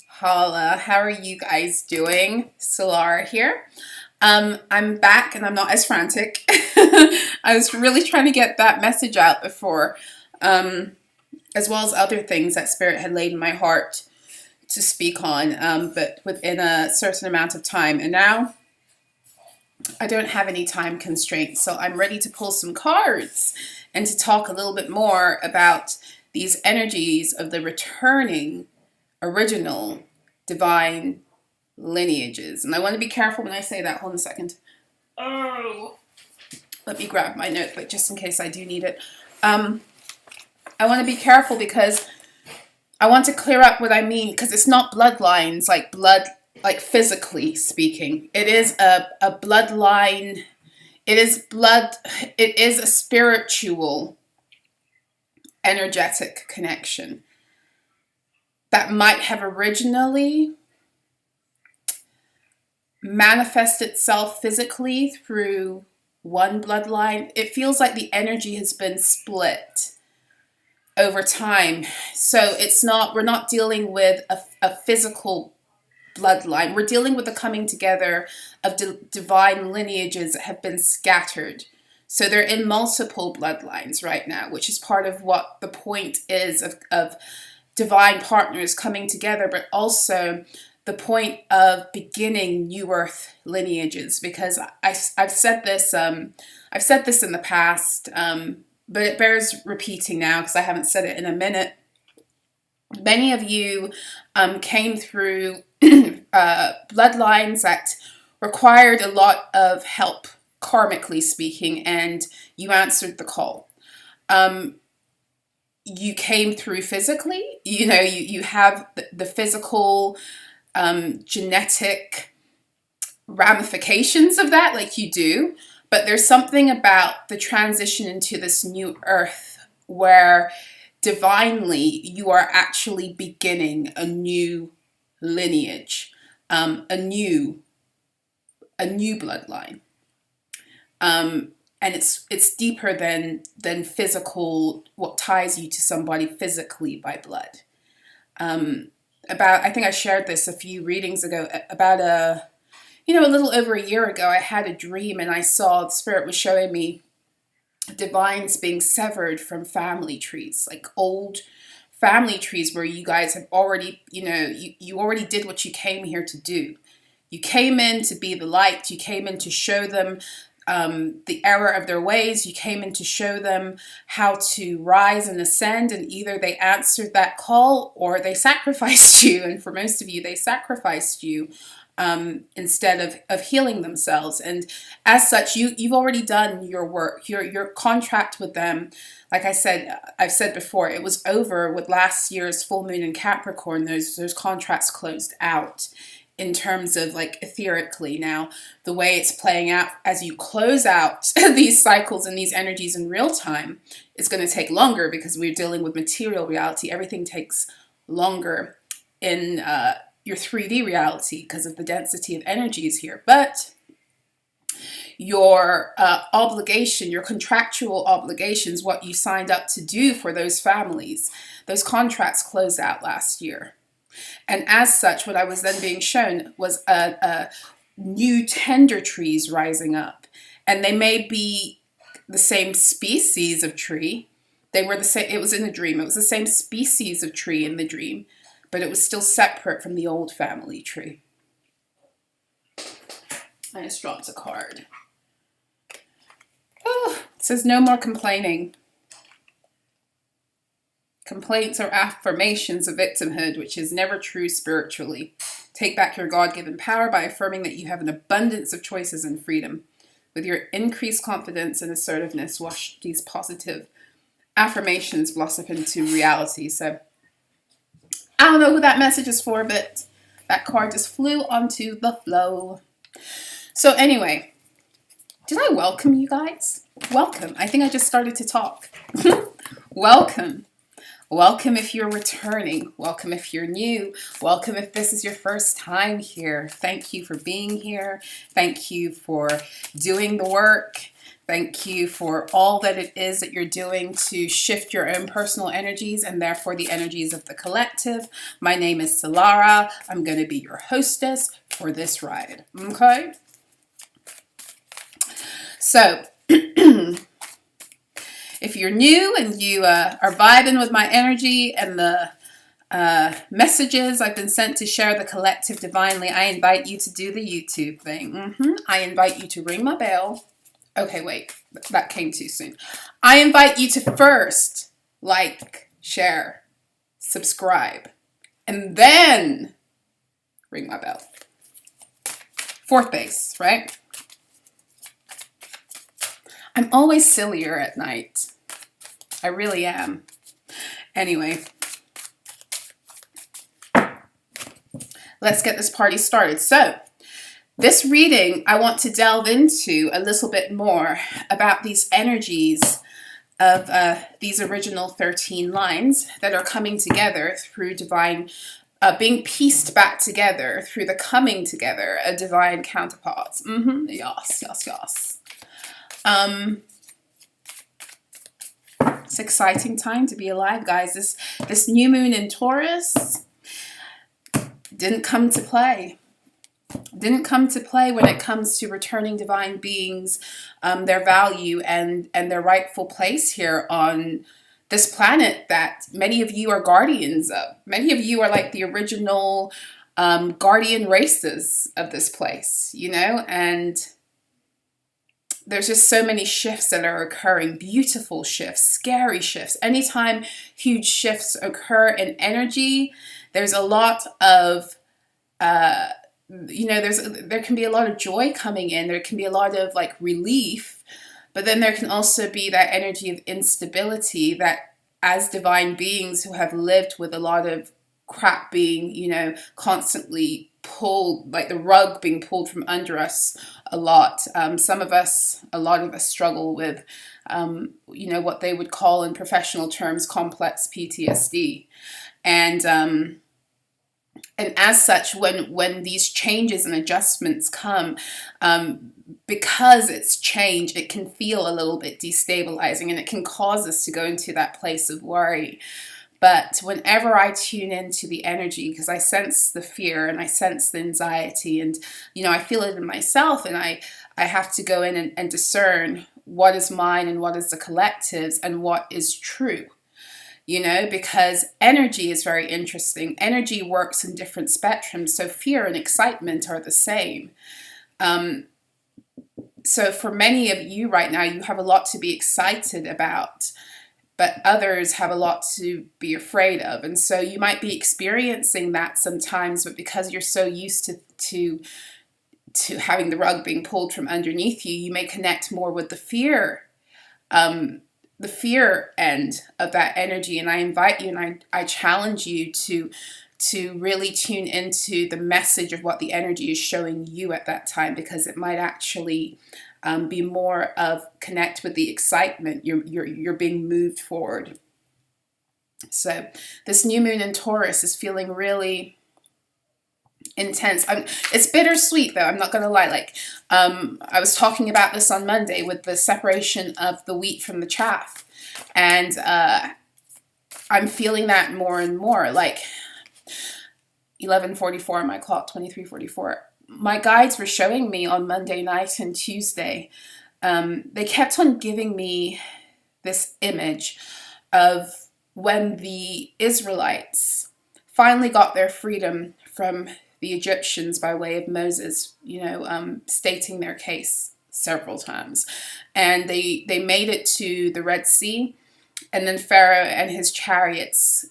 Holla, how are you guys doing? So-La-Rah here. I'm back and I'm not as frantic. I was really trying to get that message out before, as well as other things that Spirit had laid in my heart to speak on, but within a certain amount of time. And now I don't have any time constraints, so I'm ready to pull some cards and to talk a little bit more about these energies of the returning original divine lineages. And I want to be careful when I say that. Hold on a second. Oh, let me grab my notebook just in case I do need it. I want to be careful because I want to clear up what I mean, because it's not bloodlines like blood, like physically speaking. It is a bloodline. It is blood. It is a spiritual, energetic connection that might have originally manifest itself physically through one bloodline. It feels like the energy has been split over time. So it's not, we're not dealing with a physical bloodline. We're dealing with the coming together of divine lineages that have been scattered. So they're in multiple bloodlines right now, which is part of what the point is of divine partners coming together, but also the point of beginning new earth lineages. Because I've said this in the past, but it bears repeating now because I haven't said it in a minute. Many of you came through bloodlines that required a lot of help, karmically speaking, and you answered the call. You came through physically, you have the physical, genetic ramifications of that, like you do, but there's something about the transition into this new earth where divinely you are actually beginning a new lineage, a new bloodline. And it's deeper than physical, what ties you to somebody physically by blood. I think I shared this a few readings ago, about a little over a year ago, I had a dream and I saw the Spirit was showing me divines being severed from family trees, like old family trees where you guys have already, you already did what you came here to do. You came in to be the light. You came in to show them the error of their ways. You came in to show them how to rise and ascend, and either they answered that call or they sacrificed you. And for most of you, they sacrificed you instead of healing themselves. And as such, you've already done your work. Your contract with them, like I've said before, it was over with last year's full moon in Capricorn. Those contracts closed out. In terms of like etherically now, the way it's playing out as you close out these cycles and these energies in real time, it's going to take longer because we're dealing with material reality. Everything takes longer in your 3D reality because of the density of energies here. But your obligation, your contractual obligations, what you signed up to do for those families, those contracts closed out last year. And as such, what I was then being shown was a new tender trees rising up. And they may be the same species of tree. They were the same, it was in the dream. It was the same species of tree in the dream, but it was still separate from the old family tree. I just dropped a card. Oh, it says no more complaining. Complaints are affirmations of victimhood, which is never true spiritually. Take back your God-given power by affirming that you have an abundance of choices and freedom. With your increased confidence and assertiveness, watch these positive affirmations blossom into reality. So I don't know who that message is for, but that card just flew onto the flow. So anyway, did I welcome you guys? Welcome. I think I just started to talk. Welcome. Welcome if you're returning. Welcome if you're new. Welcome if this is your first time here. Thank you for being here. Thank you for doing the work. Thank you for all that it is that you're doing to shift your own personal energies and therefore the energies of the collective. My name is So-La-Rah. I'm going to be your hostess for this ride. Okay? So, if you're new and you are vibing with my energy and the messages I've been sent to share the collective divinely, I invite you to do the YouTube thing. I invite you to ring my bell. Okay, wait, that came too soon. I invite you to first like, share, subscribe, and then ring my bell. Fourth base, right? I'm always sillier at night. I really am. Anyway, let's get this party started. So, this reading, I want to delve into a little bit more about these energies of these original 13 lines that are coming together through divine, being pieced back together through the coming together of divine counterparts. Yes, yes, yes. It's an exciting time to be alive, guys. This new moon in Taurus didn't come to play. Didn't come to play when it comes to returning divine beings their value and their rightful place here on this planet that many of you are guardians of. Many of you are like the original guardian races of this place, you know, and there's just so many shifts that are occurring, beautiful shifts, scary shifts. Anytime huge shifts occur in energy, there's a lot of you know, there can be a lot of joy coming in. There can be a lot of like relief, but then there can also be that energy of instability that as divine beings who have lived with a lot of crap being, you know, constantly pulled, like the rug being pulled from under us a lot. Some of us, a lot of us struggle with, you know, what they would call in professional terms, complex PTSD. And as such, when these changes and adjustments come, because it's change, it can feel a little bit destabilizing and it can cause us to go into that place of worry. But whenever I tune into the energy, because I sense the fear and I sense the anxiety and, you know, I feel it in myself, and I have to go in and discern what is mine and what is the collective's and what is true. You know, because energy is very interesting. Energy works in different spectrums. So fear and excitement are the same. So for many of you right now, you have a lot to be excited about, but others have a lot to be afraid of. And so you might be experiencing that sometimes, but because you're so used to having the rug being pulled from underneath you, you may connect more with the fear end of that energy. And I invite you and I challenge you to really tune into the message of what the energy is showing you at that time, because it might actually be more of connect with the excitement. You're being moved forward. So this new moon in Taurus is feeling really intense. It's bittersweet though, I'm not gonna lie. Like I was talking about this on Monday with the separation of the wheat from the chaff, and I'm feeling that more and more. Like 11:44 on my clock, 23:44. My guides were showing me on Monday night and Tuesday, they kept on giving me this image of when the Israelites finally got their freedom from the Egyptians by way of Moses, you know, stating their case several times. And they made it to the Red Sea, and then Pharaoh and his chariots,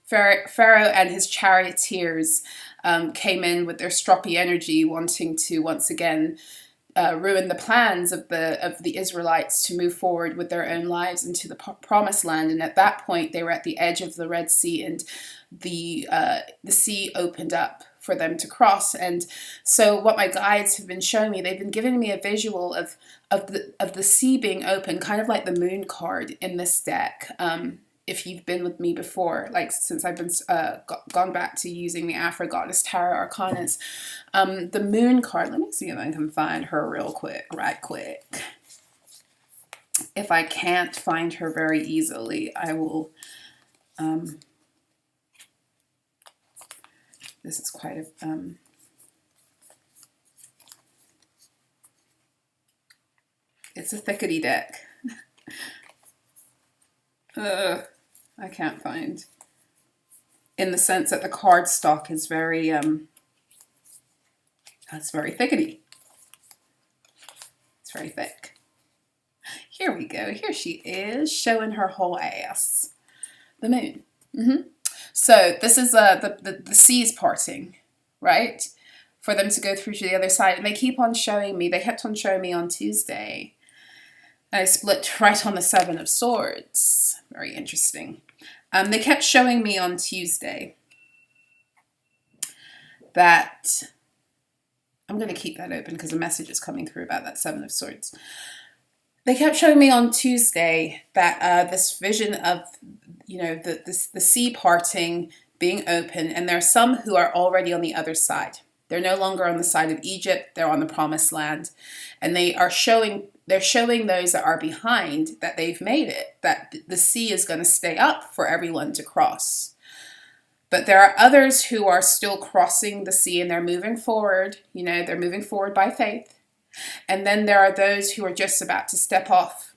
Pharaoh and his charioteers came in with their stroppy energy, wanting to once again ruin the plans of the Israelites to move forward with their own lives into the promised land. And at that point, they were at the edge of the Red Sea, and the sea opened up for them to cross. And so what my guides have been showing me, they've been giving me a visual of the sea being open, kind of like the moon card in this deck. If you've been with me before, like since I've been gone back to using the Afro Goddess Tarot Arcanas, the moon card, let me see if I can find her real quick, right quick. If I can't find her very easily, I will, this is quite a, it's a thickety deck. I can't find, in the sense that the card stock is very, it's very thickety. It's very thick. Here we go. Here she is, showing her whole ass. The moon. So this is the seas parting, right? For them to go through to the other side. And they keep on showing me, they kept on showing me on Tuesday. I split right on the Seven of Swords. Very interesting. They kept showing me on Tuesday that, I'm going to keep that open because a message is coming through about that Seven of Swords. They kept showing me on Tuesday that this vision of, you know, the sea parting, being open, and there are some who are already on the other side. They're no longer on the side of Egypt, they're on the promised land. And they're showing those that are behind that they've made it, that the sea is going to stay up for everyone to cross. But there are others who are still crossing the sea and they're moving forward, you know, they're moving forward by faith. And then there are those who are just about to step off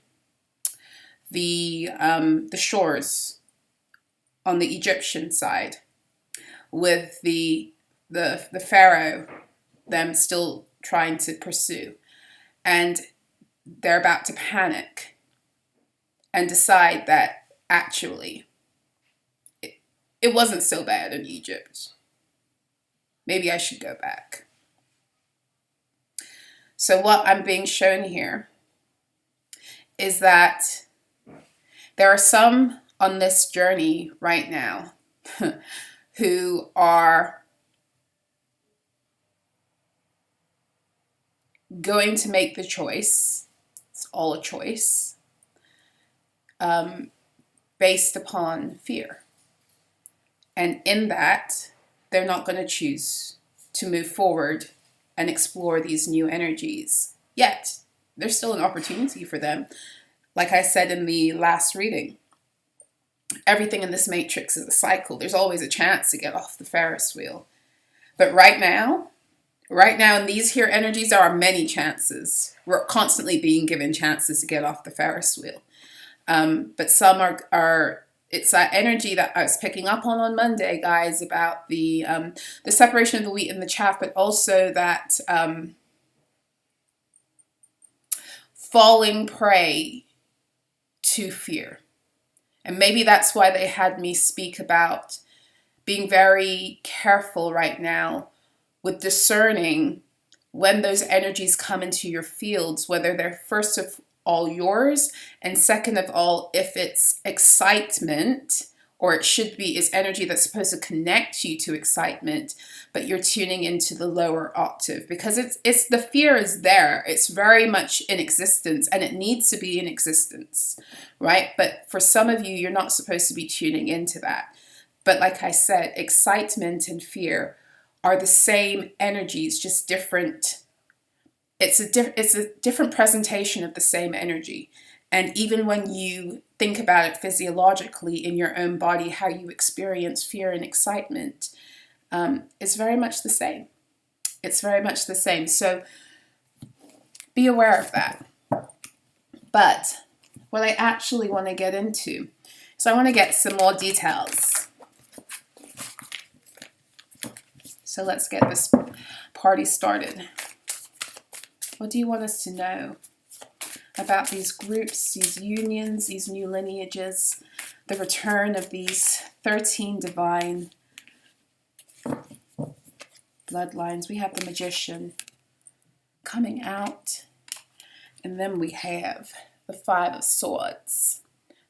the shores on the Egyptian side, with the Pharaoh, them still trying to pursue. And they're about to panic and decide that actually it wasn't so bad in Egypt. Maybe I should go back. So what I'm being shown here is that there are some on this journey right now who are going to make the choice, it's all a choice, based upon fear. And in that, they're not going to choose to move forward and explore these new energies. Yet, there's still an opportunity for them. Like I said in the last reading, everything in this matrix is a cycle. There's always a chance to get off the Ferris wheel. But right now in these here energies, there are many chances. We're constantly being given chances to get off the Ferris wheel. But some are it's that energy that I was picking up on Monday, guys, about the separation of the wheat and the chaff, but also that falling prey to fear. And maybe that's why they had me speak about being very careful right now with discerning when those energies come into your fields, whether they're first of all yours, and second of all, if it's excitement, or it should be is energy that's supposed to connect you to excitement, but you're tuning into the lower octave, because it's the fear is there. It's very much in existence, and it needs to be in existence, right? But for some of you, you're not supposed to be tuning into that. But like I said, excitement and fear are the same energies, just different. It's a different presentation of the same energy. And even when you think about it physiologically in your own body, how you experience fear and excitement, is very much the same. It's very much the same. So be aware of that. But what I actually want to get into is I want to get some more details. So let's get this party started. What do you want us to know about these groups, these unions, these new lineages, the return of these 13 divine bloodlines? We have the Magician coming out, and then we have the Five of Swords,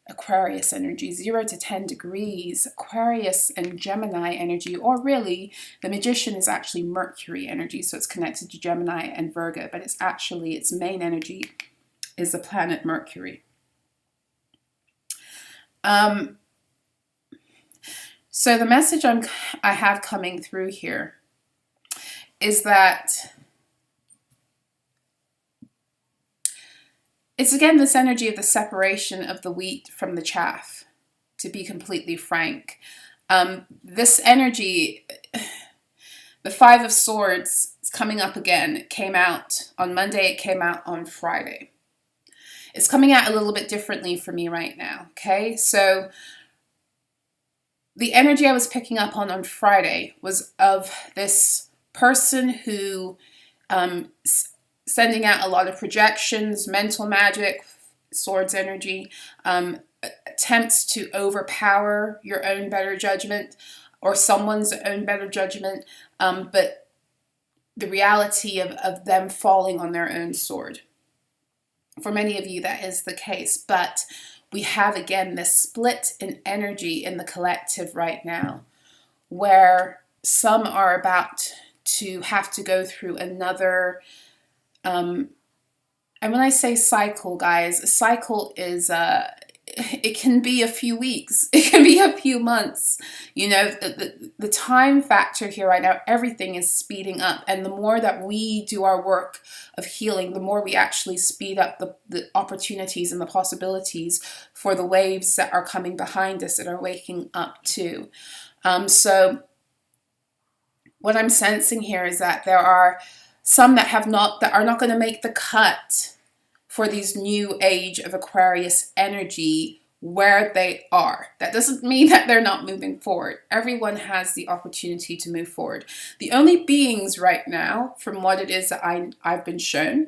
Aquarius energy, 0 to 10 degrees, Aquarius and Gemini energy, or really the Magician is actually Mercury energy, so it's connected to Gemini and Virgo, but it's actually its main energy is the planet Mercury. So the message I have coming through here is that It's again this energy of the separation of the wheat from the chaff, to be completely frank. This energy, the Five of Swords, is coming up again. It came out on Monday, it came out on Friday. It's coming out a little bit differently for me right now, okay? So the energy I was picking up on Friday was of this person who sending out a lot of projections, mental magic, swords energy, attempts to overpower your own better judgment or someone's own better judgment, but the reality of them falling on their own sword. For many of you, that is the case, but we have again this split in energy in the collective right now, where some are about to have to go through another, and when I say cycle, guys, a cycle is, it can be a few weeks, it can be a few months, you know, the time factor here right now, everything is speeding up, and the more that we do our work of healing, the more we actually speed up the opportunities and the possibilities for the waves that are coming behind us that are waking up too. So what I'm sensing here is that there are some that are not going to make the cut for these new age of Aquarius energy where they are. That doesn't mean that they're not moving forward. Everyone has the opportunity to move forward. The only beings right now, from what it is that I've been shown,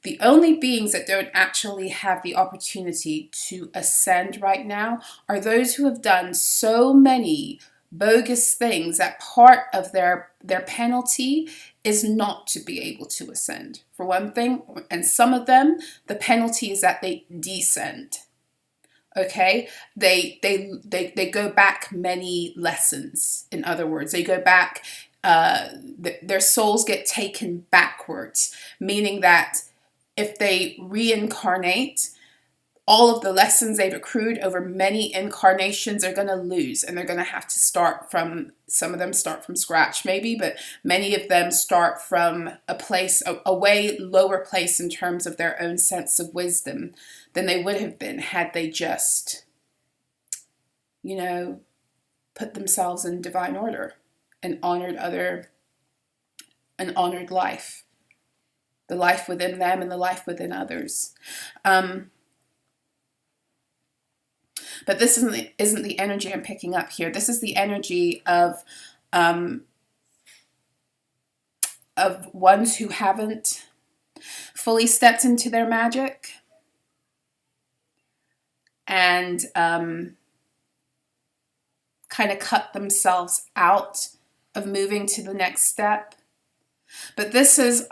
the only beings that don't actually have the opportunity to ascend right now are those who have done so many bogus things that part of their penalty is not to be able to ascend, for one thing. And some of them, the penalty is that they descend. Okay, they go back many lessons. In other words, they go back, their souls get taken backwards, meaning that if they reincarnate, all of the lessons they've accrued over many incarnations are going to lose, and they're going to have to start from, some of them start from scratch maybe, but many of them start from a place, a way lower place in terms of their own sense of wisdom than they would have been had they just, you know, put themselves in divine order and honored life, the life within them and the life within others. But this isn't the energy I'm picking up here. This is the energy of ones who haven't fully stepped into their magic and kind of cut themselves out of moving to the next step. But this is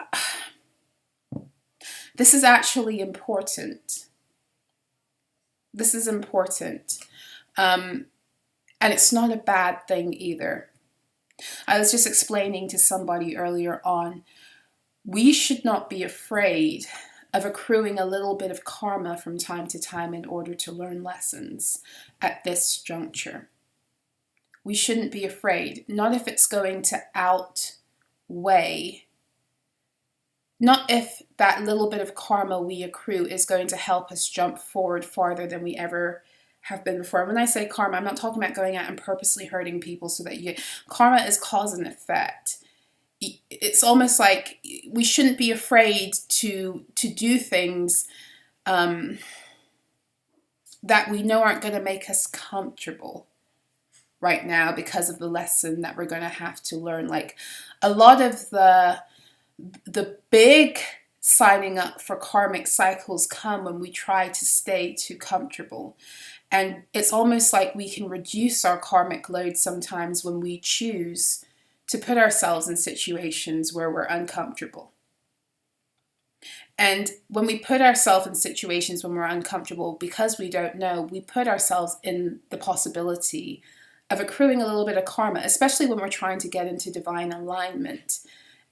actually important. This is important. And it's not a bad thing either. I was just explaining to somebody earlier on, we should not be afraid of accruing a little bit of karma from time to time in order to learn lessons at this juncture. We shouldn't be afraid, not if it's going to outweigh, not if that little bit of karma we accrue is going to help us jump forward farther than we ever have been before. When I say karma, I'm not talking about going out and purposely hurting people so that you get, karma is cause and effect. It's almost like we shouldn't be afraid to do things that we know aren't going to make us comfortable right now because of the lesson that we're going to have to learn. Like a lot of the big signing up for karmic cycles come when we try to stay too comfortable. And it's almost like we can reduce our karmic load sometimes when we choose to put ourselves in situations where we're uncomfortable. And when we put ourselves in situations when we're uncomfortable, because we don't know, we put ourselves in the possibility of accruing a little bit of karma, especially when we're trying to get into divine alignment.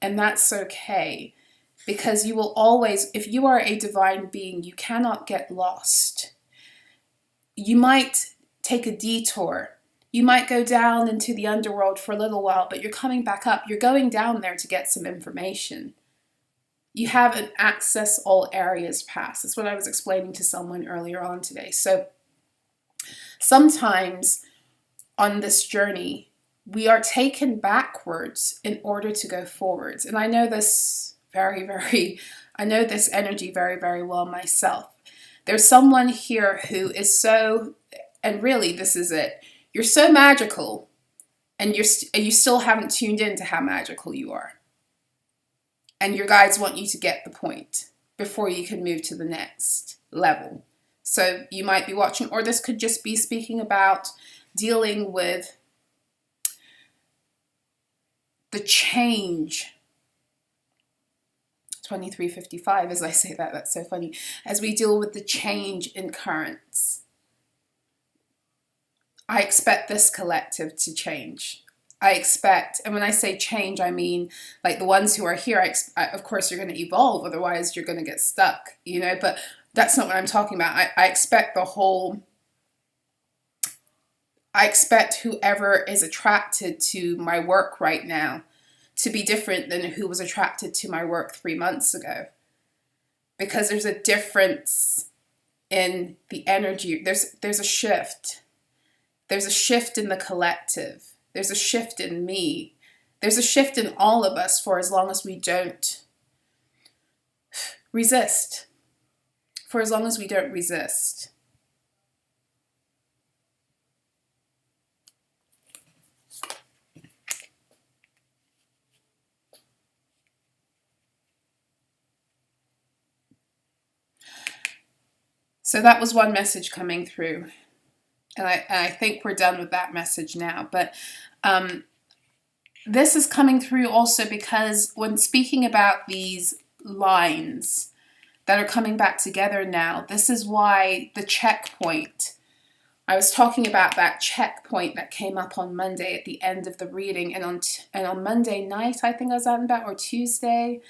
And that's okay, because you will always, if you are a divine being, you cannot get lost. You might take a detour. You might go down into the underworld for a little while, but you're coming back up. You're going down there to get some information. You have an access all areas pass. That's what I was explaining to someone earlier on today. So sometimes on this journey, we are taken backwards in order to go forwards. And I know this I know this energy very, very well myself. There's someone here who is so, and really this is it, you're so magical, and you still haven't tuned into how magical you are. And your guides want you to get the point before you can move to the next level. So you might be watching, or this could just be speaking about dealing with the change. 2355, as I say that, that's so funny. As we deal with the change in currents, I expect this collective to change. I expect, and when I say change, I mean like the ones who are here, of course you're going to evolve, otherwise you're going to get stuck, you know, but that's not what I'm talking about. I expect I expect whoever is attracted to my work right now to be different than who was attracted to my work 3 months ago. Because there's a difference in the energy. There's a shift. There's a shift in the collective. There's a shift in me. There's a shift in all of us for as long as we don't resist. For as long as we don't resist. So that was one message coming through. And I think we're done with that message now. But this is coming through also because when speaking about these lines that are coming back together now, this is why the checkpoint, I was talking about that checkpoint that came up on Monday at the end of the reading. And on Monday night, I think I was out and about, or Tuesday,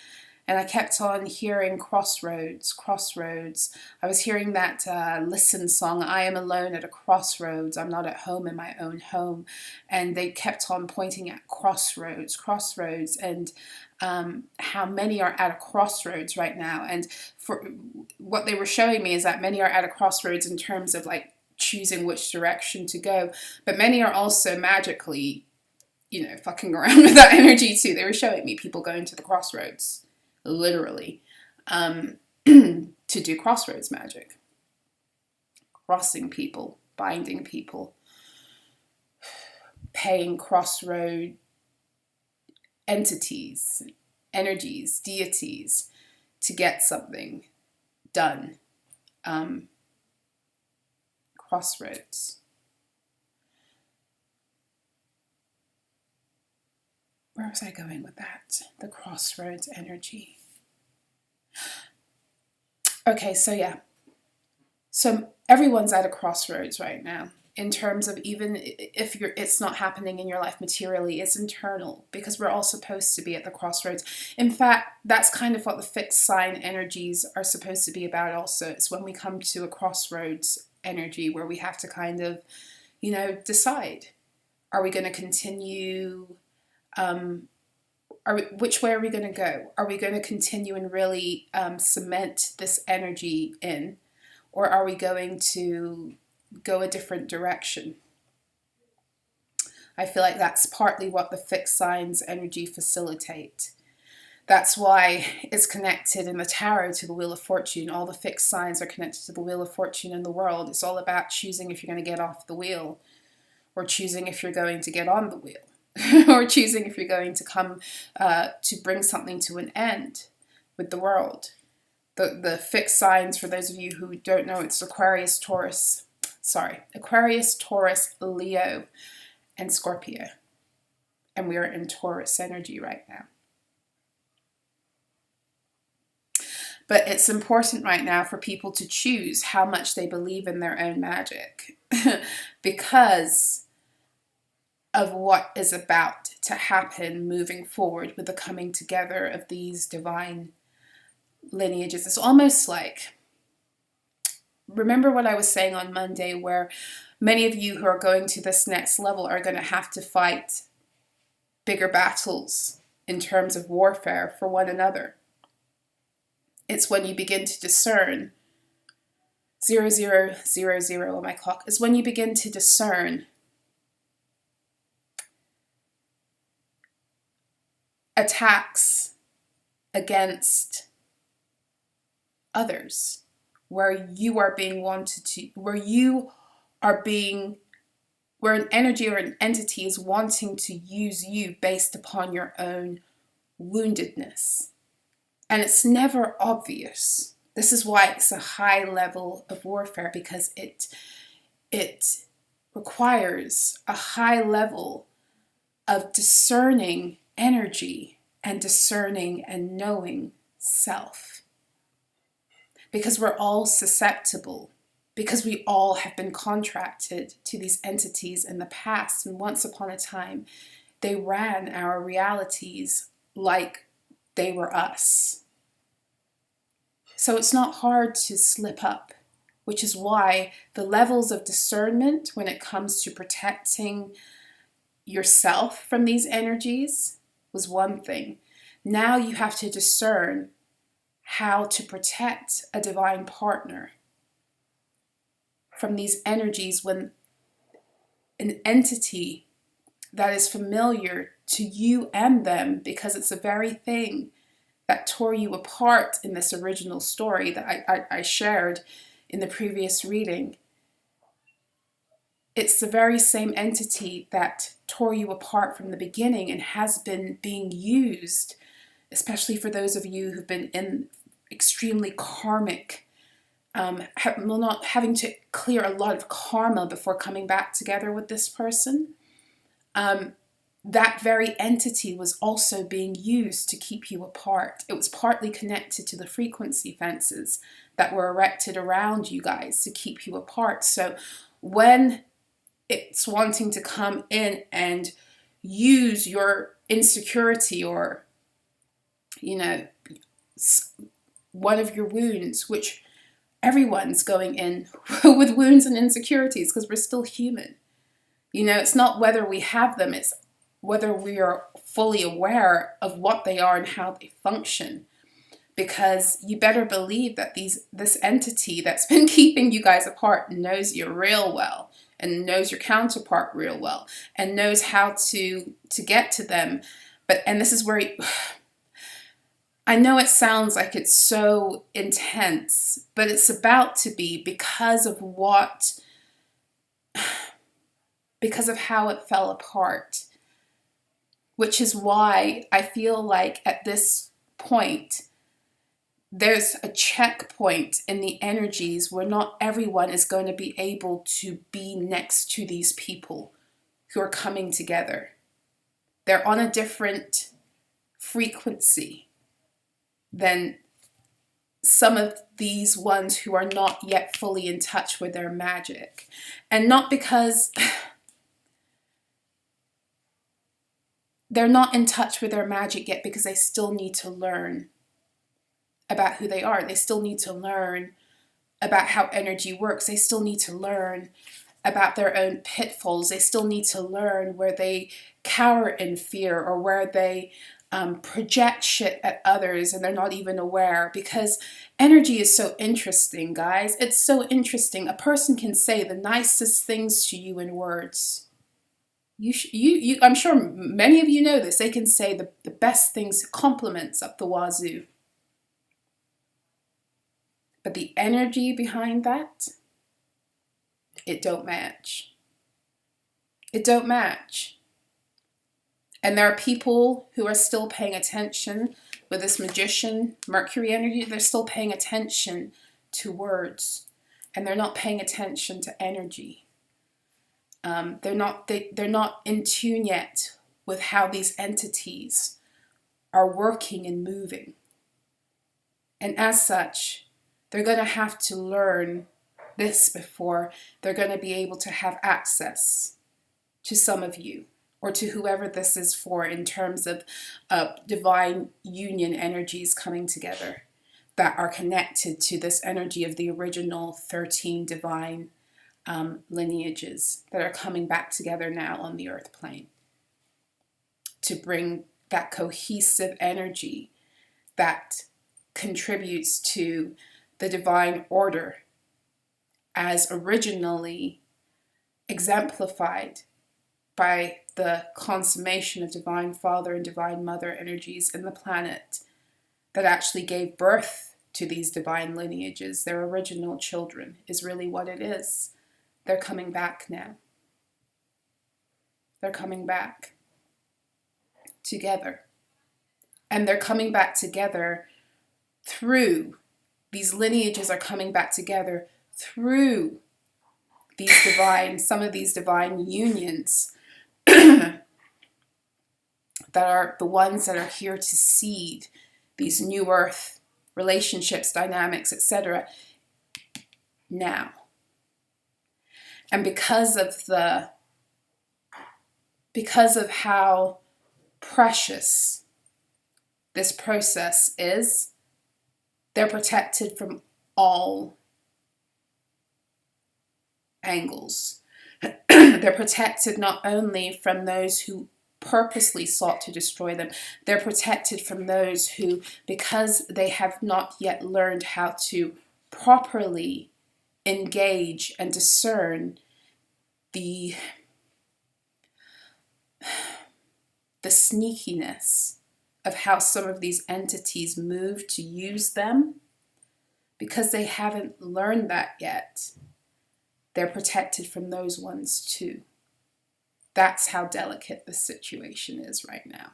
and I kept on hearing crossroads, crossroads. I was hearing that Listen song, I am alone at a crossroads. I'm not at home in my own home. And they kept on pointing at crossroads, crossroads, and how many are at a crossroads right now. And for what they were showing me is that many are at a crossroads in terms of like choosing which direction to go. But many are also magically, you know, fucking around with that energy too. They were showing me people going to the crossroads. Literally, to do crossroads magic, crossing people, binding people, paying crossroad entities, energies, deities to get something done. Crossroads. Where was I going with that? The crossroads energy. Okay, so yeah. So everyone's at a crossroads right now in terms of, even if it's not happening in your life materially, it's internal, because we're all supposed to be at the crossroads. In fact, that's kind of what the fixed sign energies are supposed to be about also. It's when we come to a crossroads energy where we have to kind of, you know, decide. Are we going to continue... which way are we going to go? Are we going to continue and really cement this energy in? Or are we going to go a different direction? I feel like that's partly what the fixed signs energy facilitate. That's why it's connected in the tarot to the Wheel of Fortune. All the fixed signs are connected to the Wheel of Fortune in the world. It's all about choosing if you're going to get off the wheel, or choosing if you're going to get on the wheel. Or choosing if you're going to come to bring something to an end with the world. The fixed signs, for those of you who don't know, it's Aquarius, Taurus, Leo, and Scorpio. And we are in Taurus energy right now. But it's important right now for people to choose how much they believe in their own magic. Because of what is about to happen moving forward with the coming together of these divine lineages. It's almost like, remember what I was saying on Monday, where many of you who are going to this next level are going to have to fight bigger battles in terms of warfare for one another. It's when you begin to discern 0000 on my clock. It's when you begin to discern attacks against others, where you are being wanted to, where an energy or an entity is wanting to use you based upon your own woundedness. And it's never obvious. This is why it's a high level of warfare, because it requires a high level of discerning energy and discerning and knowing self. Because we're all susceptible, because we all have been contracted to these entities in the past, and once upon a time they ran our realities like they were us. So it's not hard to slip up, which is why the levels of discernment when it comes to protecting yourself from these energies was one thing. Now you have to discern how to protect a divine partner from these energies when an entity that is familiar to you and them, because it's the very thing that tore you apart in this original story that I shared in the previous reading. It's the very same entity that tore you apart from the beginning and has been being used, especially for those of you who've been in extremely karmic, not having to clear a lot of karma before coming back together with this person. That very entity was also being used to keep you apart. It was partly connected to the frequency fences that were erected around you guys to keep you apart. So when it's wanting to come in and use your insecurity or, one of your wounds, which everyone's going in with wounds and insecurities because we're still human. It's not whether we have them, it's whether we are fully aware of what they are and how they function. Because you better believe that this entity that's been keeping you guys apart knows you real well, and knows your counterpart real well, and knows how to get to them. And this is where I know it sounds like it's so intense, but it's about to be because of how it fell apart. Which is why I feel like at this point, there's a checkpoint in the energies where not everyone is going to be able to be next to these people who are coming together. They're on a different frequency than some of these ones who are not yet fully in touch with their magic. And not because they're not in touch with their magic yet, because they still need to learn about who they are. They still need to learn about how energy works. They still need to learn about their own pitfalls. They still need to learn where they cower in fear, or where they project shit at others and they're not even aware. Because energy is so interesting, guys. It's so interesting. A person can say the nicest things to you in words. I'm sure many of you know this. They can say the best things, compliments up the wazoo. But the energy behind that, it don't match. It don't match. And there are people who are still paying attention with this magician, Mercury energy. They're still paying attention to words, and they're not paying attention to energy. They're not in tune yet with how these entities are working and moving. And as such, they're going to have to learn this before they're going to be able to have access to some of you, or to whoever this is for, in terms of divine union energies coming together that are connected to this energy of the original 13 divine lineages that are coming back together now on the earth plane to bring that cohesive energy that contributes to the divine order as originally exemplified by the consummation of Divine Father and Divine Mother energies in the planet that actually gave birth to these divine lineages. Their original children is really what it is. They're coming back now. They're coming back together. And they're coming back together through, these lineages are coming back together through these divine, some of these divine unions that are the ones that are here to seed these new earth relationships, dynamics, etc. now. And because of how precious this process is, they're protected from all angles. They're protected not only from those who purposely sought to destroy them, they're protected from those who, because they have not yet learned how to properly engage and discern the sneakiness of how some of these entities move to use them, because they haven't learned that yet, they're protected from those ones too. That's how delicate the situation is right now.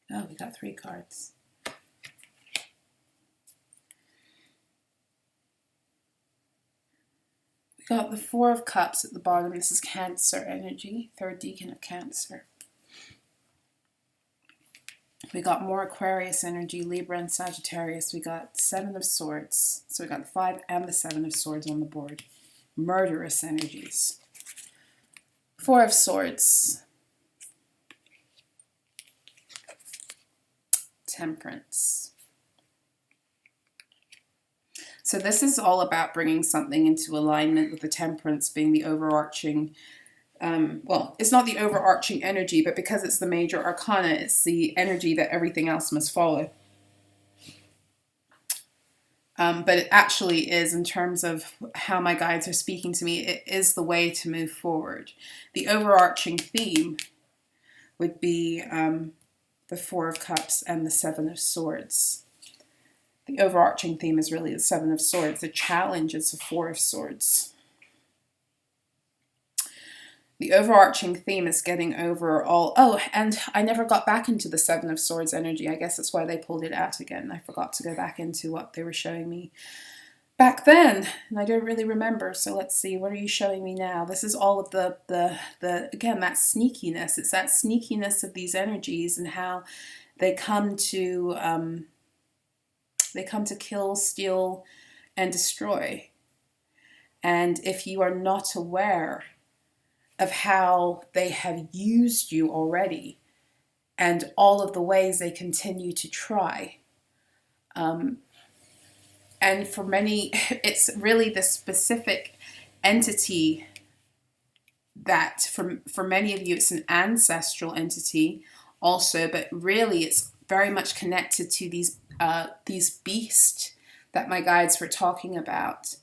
Oh, we got 3 cards. We got the 4 of Cups at the bottom. This is Cancer energy, 3rd decan of Cancer. We got more Aquarius energy, Libra and Sagittarius. We got 7 of Swords. So we got the 5 and the 7 of Swords on the board. Murderous energies. 4 of Swords. Temperance. So this is all about bringing something into alignment, with the Temperance being the overarching, well, it's not the overarching energy, but because it's the major arcana, it's the energy that everything else must follow. But it actually is, in terms of how my guides are speaking to me, it is the way to move forward. The overarching theme would be the 4 of Cups and the 7 of Swords. The overarching theme is really the 7 of Swords. The challenge is the 4 of Swords. The overarching theme is getting over all... Oh, and I never got back into the 7 of Swords energy. I guess that's why they pulled it out again. I forgot to go back into what they were showing me back then, and I don't really remember. So let's see, what are you showing me now? This is all of the again, that sneakiness. It's that sneakiness of these energies and how they come to kill, steal, and destroy. And if you are not aware of how they have used you already and all of the ways they continue to try, and for many, it's really the specific entity that for many of you, it's an ancestral entity also, but really it's very much connected to these beasts that my guides were talking about.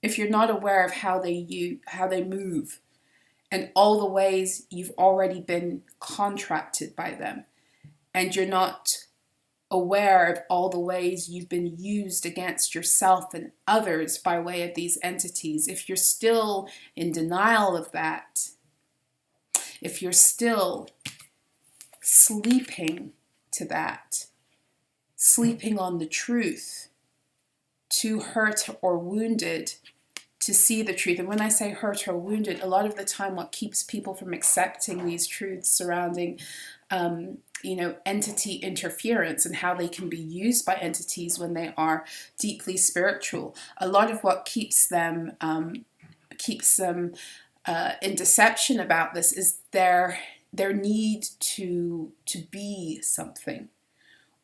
If you're not aware of how they move and all the ways you've already been contracted by them, and you're not aware of all the ways you've been used against yourself and others by way of these entities, if you're still in denial of that, if you're still sleeping to that, sleeping on the truth, too hurt or wounded to see the truth. And when I say hurt or wounded, a lot of the time what keeps people from accepting these truths surrounding entity interference and how they can be used by entities when they are deeply spiritual. A lot of what keeps them in deception about this is their need to be something,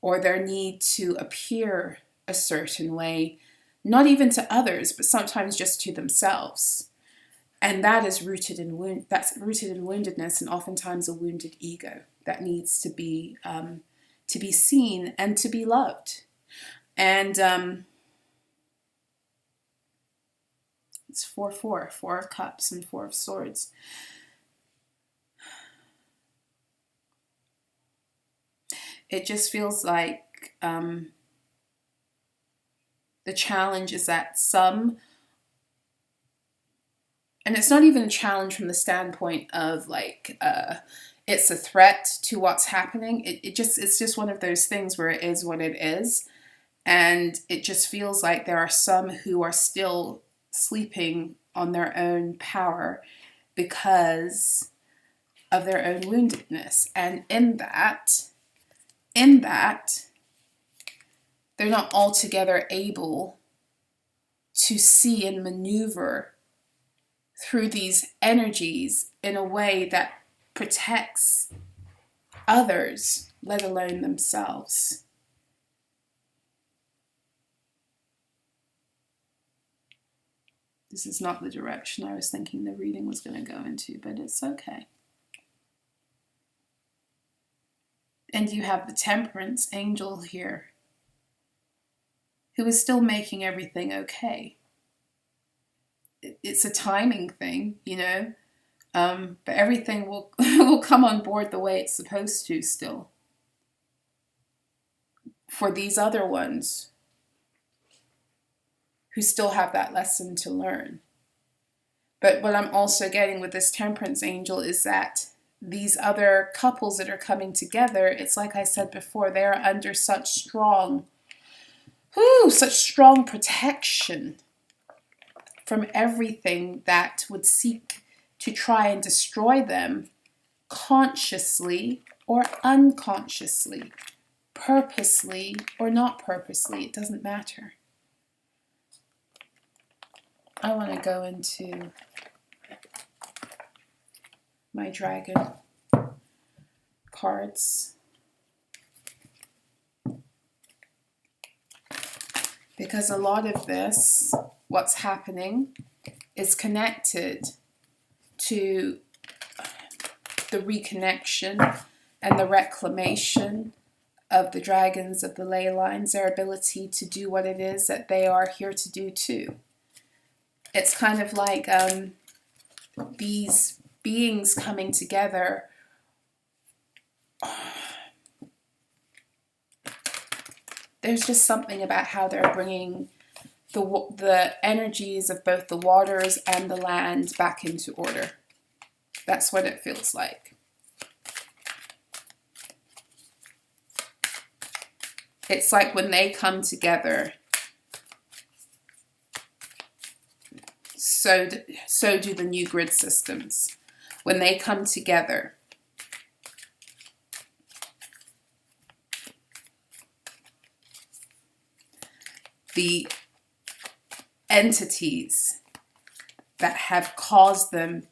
or their need to appear a certain way, not even to others, but sometimes just to themselves. And that is rooted in woundedness, and oftentimes a wounded ego that needs to be seen and to be loved. And it's 4-4, 4 of Cups and 4 of Swords. It just feels like the challenge is that some, and it's not even a challenge from the standpoint of like it's a threat to what's happening. It's just one of those things where it is what it is, and it just feels like there are some who are still sleeping on their own power because of their own woundedness, and in that they're not altogether able to see and maneuver through these energies in a way that protects others, let alone themselves. This is not the direction I was thinking the reading was going to go into, but it's okay. And you have the Temperance angel here, who is still making everything okay. It's a timing thing, but everything will will come on board the way it's supposed to still. For these other ones who still have that lesson to learn. But what I'm also getting with this Temperance angel is that these other couples that are coming together, it's like I said before, they are under such strong protection from everything that would seek to try and destroy them, consciously or unconsciously, purposely or not purposely, it doesn't matter. I want to go into my dragon cards, because a lot of this, what's happening, is connected to the reconnection and the reclamation of the dragons of the ley lines, their ability to do what it is that they are here to do too. It's kind of like these beings coming together. There's just something about how they're bringing the energies of both the waters and the land back into order. That's what it feels like. It's like when they come together, so do the new grid systems. When they come together, the entities that have caused them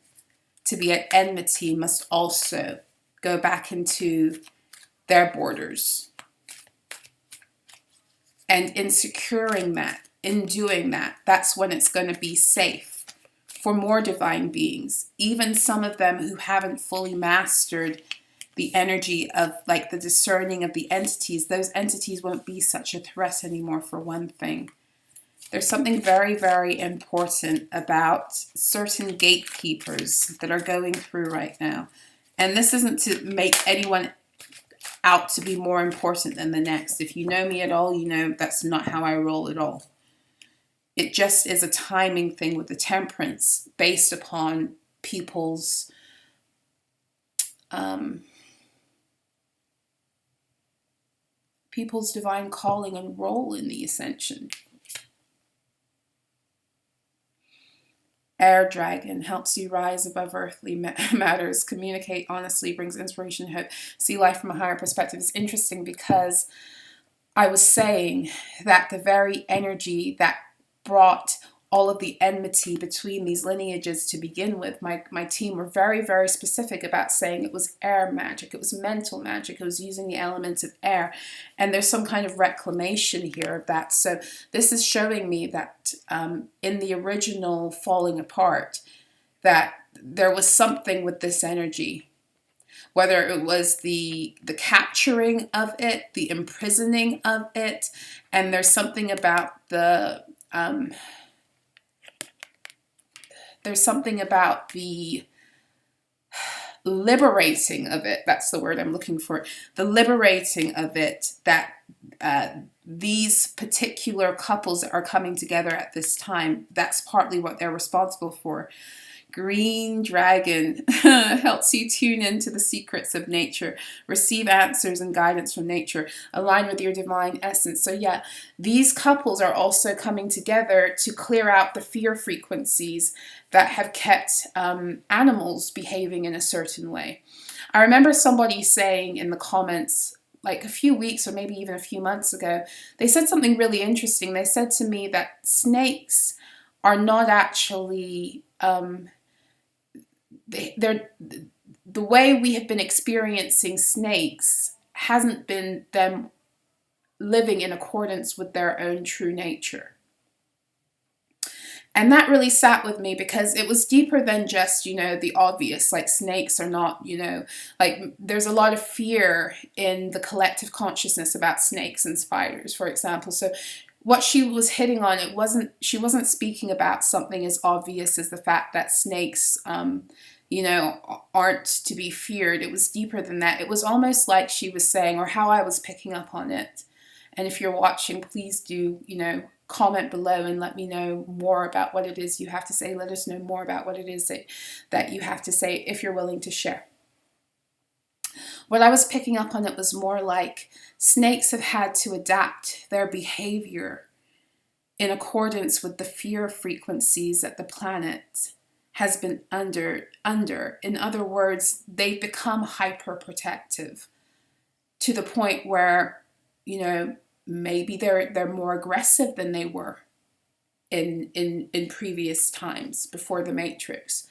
to be at enmity must also go back into their borders. And in securing that, in doing that, that's when it's going to be safe for more divine beings, even some of them who haven't fully mastered the energy of like the discerning of the entities. Those entities won't be such a threat anymore, for one thing. There's something very, very important about certain gatekeepers that are going through right now. And this isn't to make anyone out to be more important than the next. If you know me at all, you know that's not how I roll at all. It just is a timing thing with the Temperance based upon people's people's divine calling and role in the ascension. Air dragon helps you rise above earthly matters, communicate honestly, brings inspiration and hope, see life from a higher perspective. It's interesting because I was saying that the very energy that brought all of the enmity between these lineages to begin with, my team were very, very specific about saying it was air magic, it was mental magic, it was using the elements of air, and there's some kind of reclamation here of that. So this is showing me that in the original falling apart, that there was something with this energy, whether it was the capturing of it, the imprisoning of it, and there's something about the liberating of it. That's the word I'm looking for. The liberating of it, that these particular couples that are coming together at this time, that's partly what they're responsible for. Green dragon helps you tune into the secrets of nature, receive answers and guidance from nature, align with your divine essence. So yeah, these couples are also coming together to clear out the fear frequencies that have kept animals behaving in a certain way. I remember somebody saying in the comments, like a few weeks or maybe even a few months ago, they said something really interesting. They said to me that snakes are not actually the way we have been experiencing snakes hasn't been them living in accordance with their own true nature. And that really sat with me because it was deeper than just, the obvious, like snakes are not, like there's a lot of fear in the collective consciousness about snakes and spiders, for example. So what she was hitting on, she wasn't speaking about something as obvious as the fact that snakes, aren't to be feared. It was deeper than that. It was almost like she was saying, or how I was picking up on it. And if you're watching, please do, comment below and let me know more about what it is you have to say. Let us know more about what it is that you have to say if you're willing to share. What I was picking up on, it was more like snakes have had to adapt their behavior in accordance with the fear frequencies that the planet has been under. In other words, they've become hyper-protective to the point where, maybe they're more aggressive than they were in previous times before the Matrix.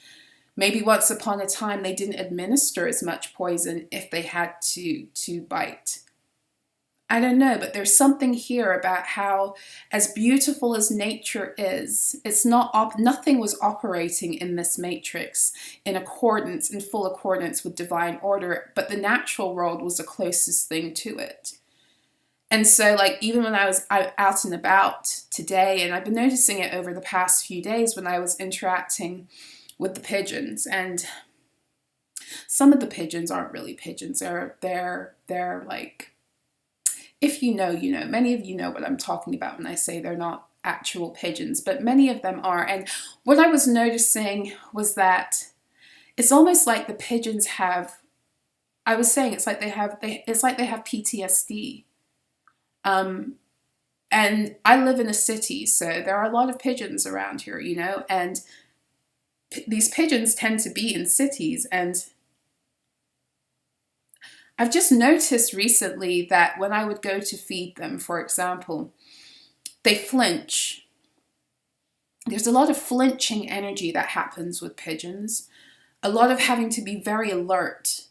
Maybe once upon a time they didn't administer as much poison if they had to bite. I don't know, but there's something here about how, as beautiful as nature is, nothing was operating in this matrix in full accordance with divine order, but the natural world was the closest thing to it. And so, like, even when I was out and about today, and I've been noticing it over the past few days when I was interacting with the pigeons, and some of the pigeons aren't really pigeons. They're like, if you know, many of you know what I'm talking about when I say they're not actual pigeons, but many of them are. And what I was noticing was that it's almost like the pigeons have, I was saying it's like they have PTSD. And I live in a city, so there are a lot of pigeons around here, and these pigeons tend to be in cities, and I've just noticed recently that when I would go to feed them, for example, they flinch. There's a lot of flinching energy that happens with pigeons, a lot of having to be very alert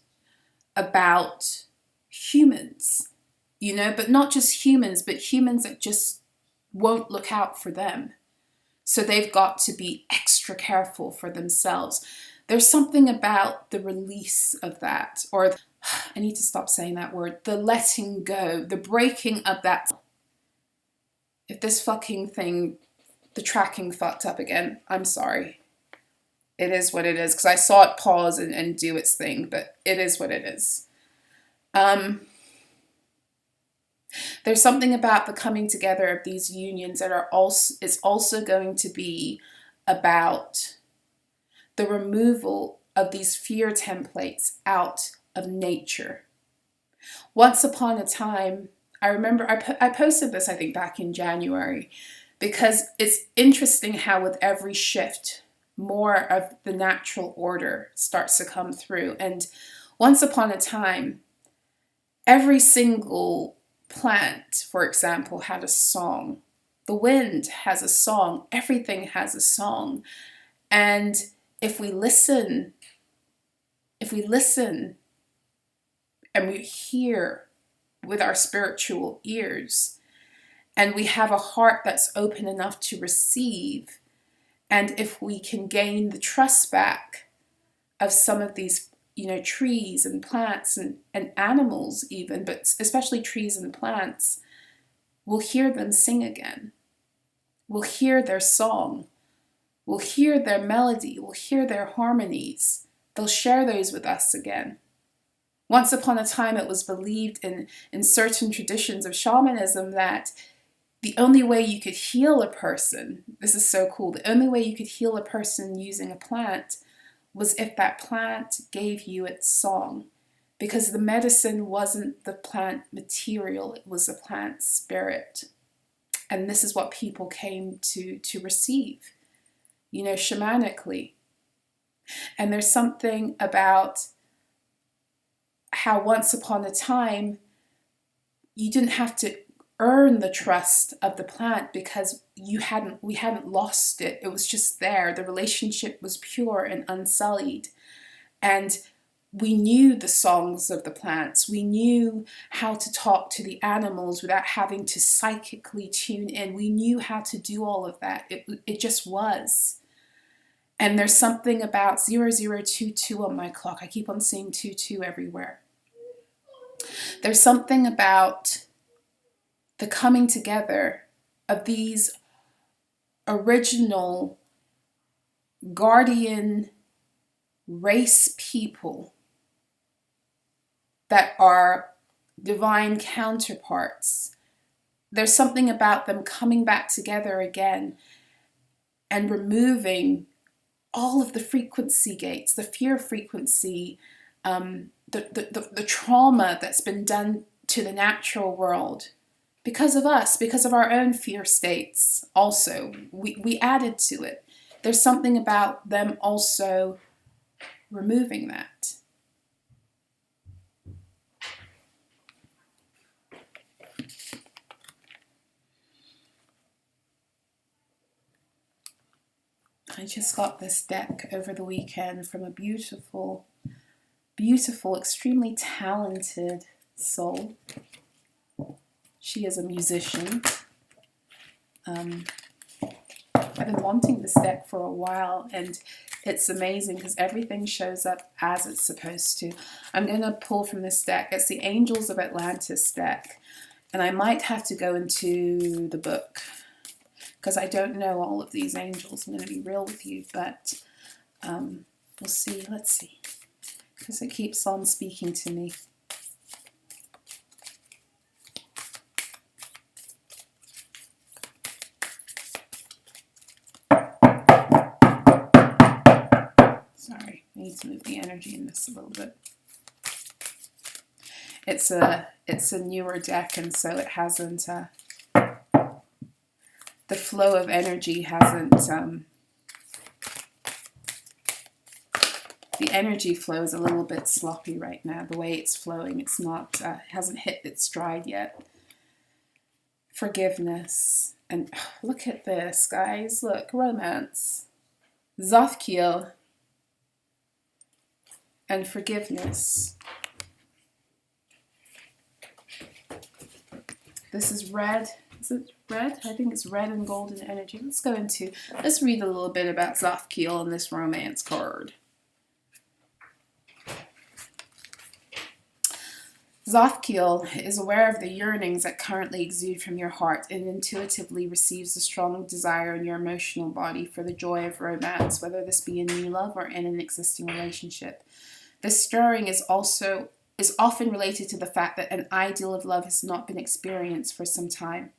about humans, but not just humans, but humans that just won't look out for them. So they've got to be extra careful for themselves. There's something about the release of that, or I need to stop saying that word, the letting go, the breaking of that. If this fucking thing, the tracking fucked up again, I'm sorry. It is what it is, because I saw it pause and do its thing, but it is what it is. There's something about the coming together of these unions that it's also going to be about the removal of these fear templates out of nature. Once upon a time, I remember I posted this, I think, back in January, because it's interesting how with every shift, more of the natural order starts to come through. And once upon a time, every single plant, for example, had a song. The wind has a song. Everything has a song. And if we listen and we hear with our spiritual ears, and we have a heart that's open enough to receive, and if we can gain the trust back of some of these, trees and plants and animals even, but especially trees and plants, we'll hear them sing again. We'll hear their song. We'll hear their melody. We'll hear their harmonies. They'll share those with us again. Once upon a time, it was believed in certain traditions of shamanism that the only way you could heal a person, this is so cool, the only way you could heal a person using a plant was if that plant gave you its song. Because the medicine wasn't the plant material, it was the plant spirit. And this is what people came to receive, shamanically. And there's something about how once upon a time, you didn't have to earn the trust of the plant because we hadn't lost it. It was just there. The relationship was pure and unsullied. And we knew the songs of the plants. We knew how to talk to the animals without having to psychically tune in. We knew how to do all of that. It just was. And there's something about 0022 on my clock. I keep on seeing 22 everywhere. There's something about the coming together of these original guardian race people that are divine counterparts. There's something about them coming back together again and removing all of the frequency gates, the fear frequency, the trauma that's been done to the natural world because of us, because of our own fear states also. We added to it. There's something about them also removing that. I just got this deck over the weekend from a beautiful, extremely talented soul. She is a musician. I've been wanting this deck for a while, and it's amazing because everything shows up as it's supposed to. I'm going to pull from this deck. It's the Angels of Atlantis deck, and I might have to go into the book because I don't know all of these angels. I'm going to be real with you, but we'll see. Let's see, because it keeps on speaking to me. Sorry, I need to move the energy in this a little bit. It's a newer deck, and so it hasn't, the flow of energy hasn't, the energy flow is a little bit sloppy right now. The way it's flowing, it's not, hasn't hit its stride yet. Forgiveness. And look at this, guys. Look, romance. Zafkiel. And forgiveness. This is red. Is it red? I think it's red and golden energy. Let's read a little bit about Zafkiel in this romance card. Zafkiel is aware of the yearnings that currently exude from your heart and intuitively receives a strong desire in your emotional body for the joy of romance, whether this be in new love or in an existing relationship. This stirring is often related to the fact that an ideal of love has not been experienced for some time.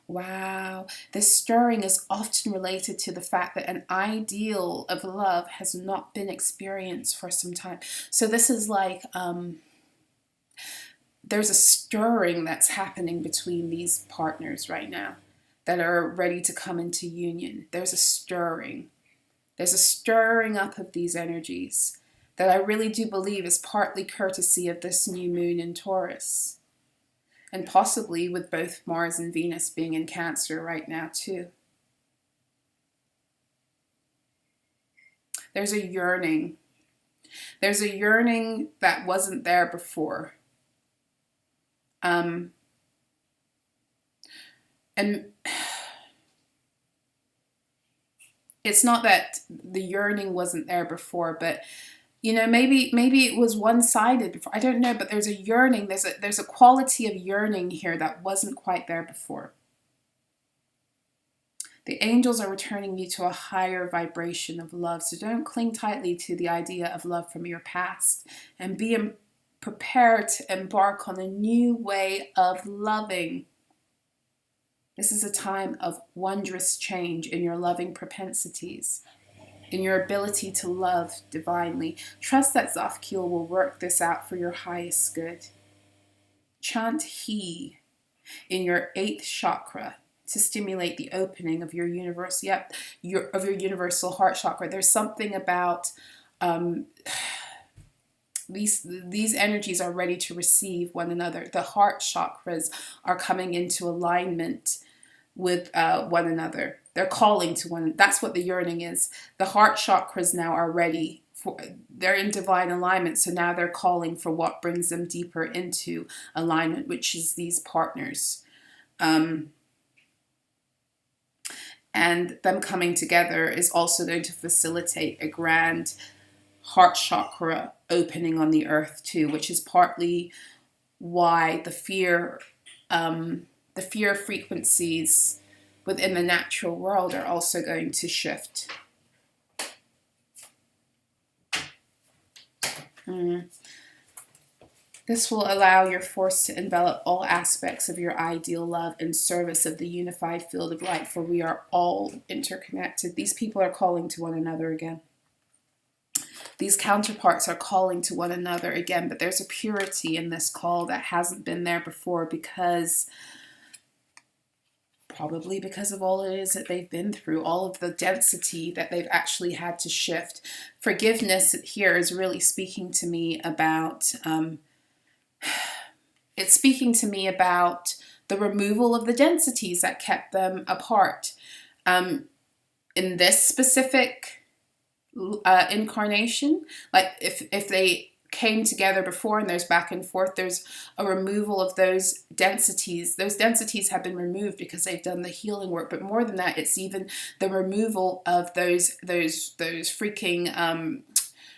Wow. This stirring is often related to the fact that an ideal of love has not been experienced for some time. So this is like there's a stirring that's happening between these partners right now that are ready to come into union. There's a stirring. There's a stirring up of these energies that I really do believe is partly courtesy of this new moon in Taurus. And possibly with both Mars and Venus being in Cancer right now too. There's a yearning. There's a yearning that wasn't there before. And it's not that the yearning wasn't there before, but you know, maybe it was one-sided before. I don't know, but there's a yearning. There's a quality of yearning here that wasn't quite there before. The angels are returning you to a higher vibration of love. So don't cling tightly to the idea of love from your past, and be prepared to embark on a new way of loving. This is a time of wondrous change in your loving propensities, in your ability to love divinely. Trust that Zafkiel will work this out for your highest good. Chant He in your 8th chakra to stimulate the opening of your universal, of your universal heart chakra. There's something about these energies are ready to receive one another. The heart chakras are coming into alignment with one another. They're calling to one. That's what the yearning is. The heart chakras now are ready for. They're in divine alignment. So now they're calling for what brings them deeper into alignment, which is these partners. And them coming together is also going to facilitate a grand heart chakra opening on the earth too, which is partly why the fear frequencies within the natural world are also going to shift. This will allow your force to envelop all aspects of your ideal love in service of the unified field of light, for we are all interconnected. These people are calling to one another again. These counterparts are calling to one another again, but there's a purity in this call that hasn't been there before, probably because of all it is that they've been through, all of the density that they've actually had to shift. Forgiveness here is really speaking to me about, it's speaking to me about the removal of the densities that kept them apart. In this specific incarnation, like if they came together before and there's back and forth, there's a removal of those densities. Those densities have been removed because they've done the healing work. But more than that, it's even the removal of those freaking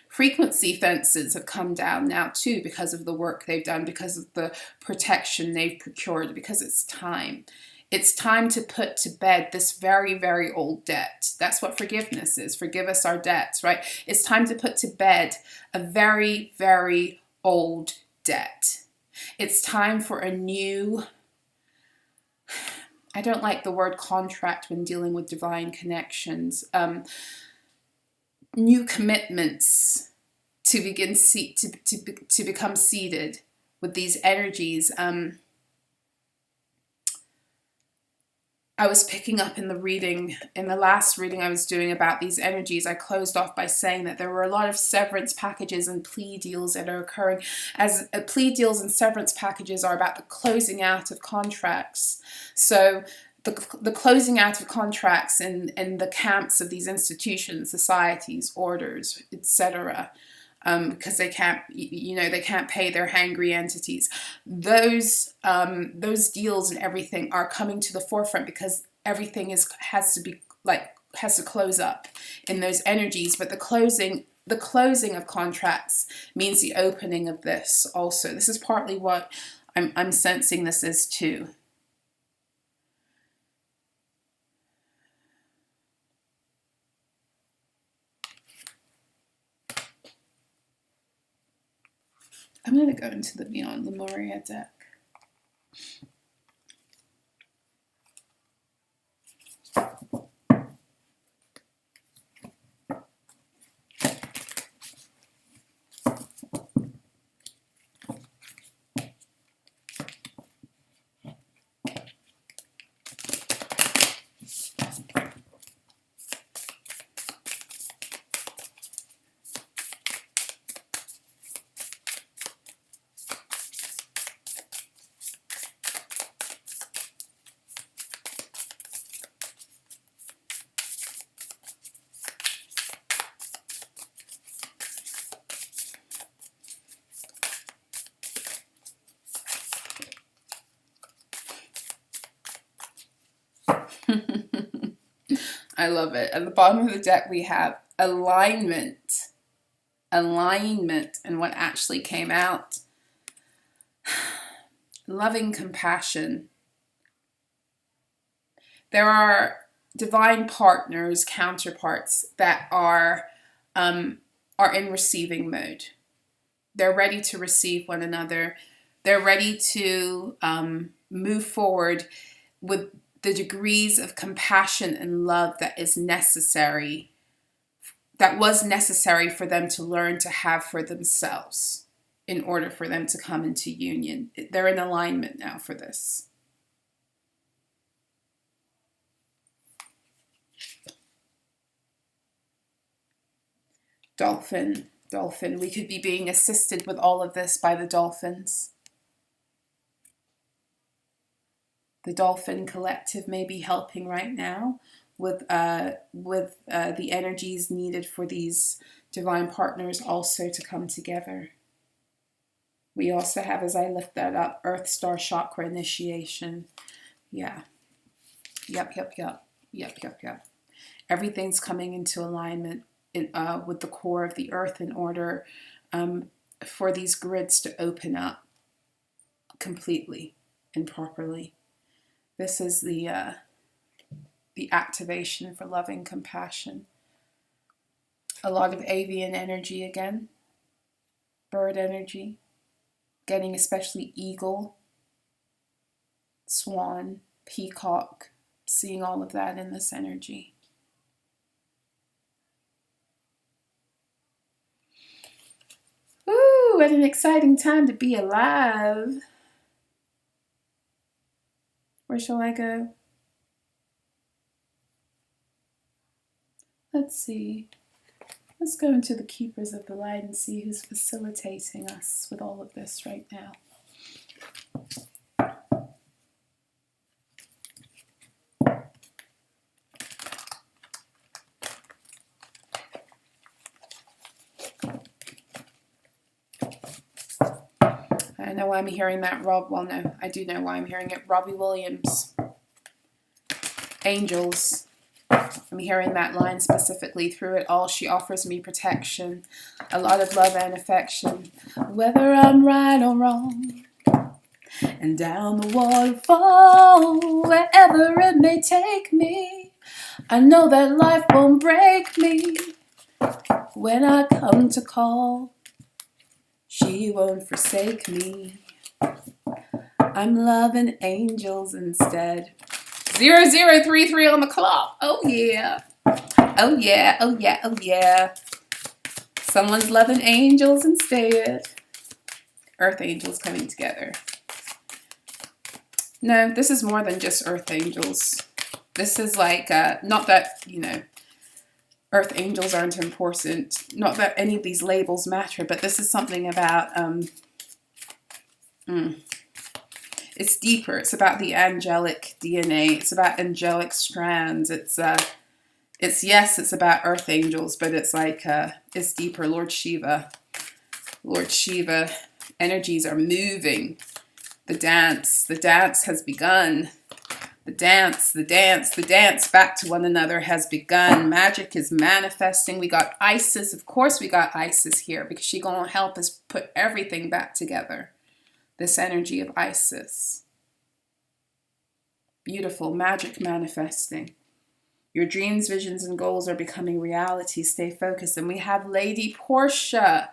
frequency fences have come down now too, because of the work they've done, because of the protection they've procured, because it's time. It's time to put to bed this very, very old debt. That's what forgiveness is. Forgive us our debts, right? It's time to put to bed a very, very old debt. It's time for a new, I don't like the word contract when dealing with divine connections, new commitments to begin to become seated with these energies. I was picking up in the last reading I was doing about these energies, I closed off by saying that there were a lot of severance packages and plea deals that are occurring, as plea deals and severance packages are about the closing out of contracts. So the closing out of contracts in the camps of these institutions, societies, orders, etc., because they can't, they can't pay their hangry entities. Those deals and everything are coming to the forefront because everything has to close up in those energies. But the closing of contracts means the opening of this also. This is partly what I'm sensing this is too. I'm going to go into the Beyond Lemuria deck. I love it. At the bottom of the deck, we have alignment. Alignment. And what actually came out? Loving compassion. There are divine partners, counterparts, that are in receiving mode. They're ready to receive one another. They're ready to move forward with the degrees of compassion and love that is necessary, that was necessary for them to learn to have for themselves in order for them to come into union. They're in alignment now for this. Dolphin, dolphin. We could be being assisted with all of this by the dolphins. The dolphin collective may be helping right now with the energies needed for these divine partners also to come together. We also have, as I lift that up, Earth Star Chakra initiation. Yeah. Yep. Everything's coming into alignment with the core of the earth in order for these grids to open up completely and properly. This is the activation for loving compassion. A lot of avian energy again, bird energy, getting especially eagle, swan, peacock, seeing all of that in this energy. Ooh, what an exciting time to be alive. Where shall I go? Let's see. Let's go into the Keepers of the Light and see who's facilitating us with all of this right now. I know why I'm hearing that, Rob. Well, no, I do know why I'm hearing it. Robbie Williams. Angels. I'm hearing that line specifically. Through it all, she offers me protection. A lot of love and affection. Whether I'm right or wrong. And down the waterfall, wherever it may take me, I know that life won't break me. When I come to call, she won't forsake me. I'm loving angels instead. 0033 on the clock. Oh yeah. Oh yeah. Oh yeah. Oh yeah. Someone's loving angels instead. Earth angels coming together. No, this is more than just earth angels. This is like, not that, earth angels aren't important. Not that any of these labels matter, but this is something about, it's deeper. It's about the angelic DNA. It's about angelic strands. It's about earth angels, but it's like, it's deeper. Lord Shiva, energies are moving. The dance has begun. The dance back to one another has begun. Magic is manifesting. We got Isis. Of course we got Isis here because she's going to help us put everything back together. This energy of Isis. Beautiful. Magic manifesting. Your dreams, visions, and goals are becoming reality. Stay focused. And we have Lady Portia.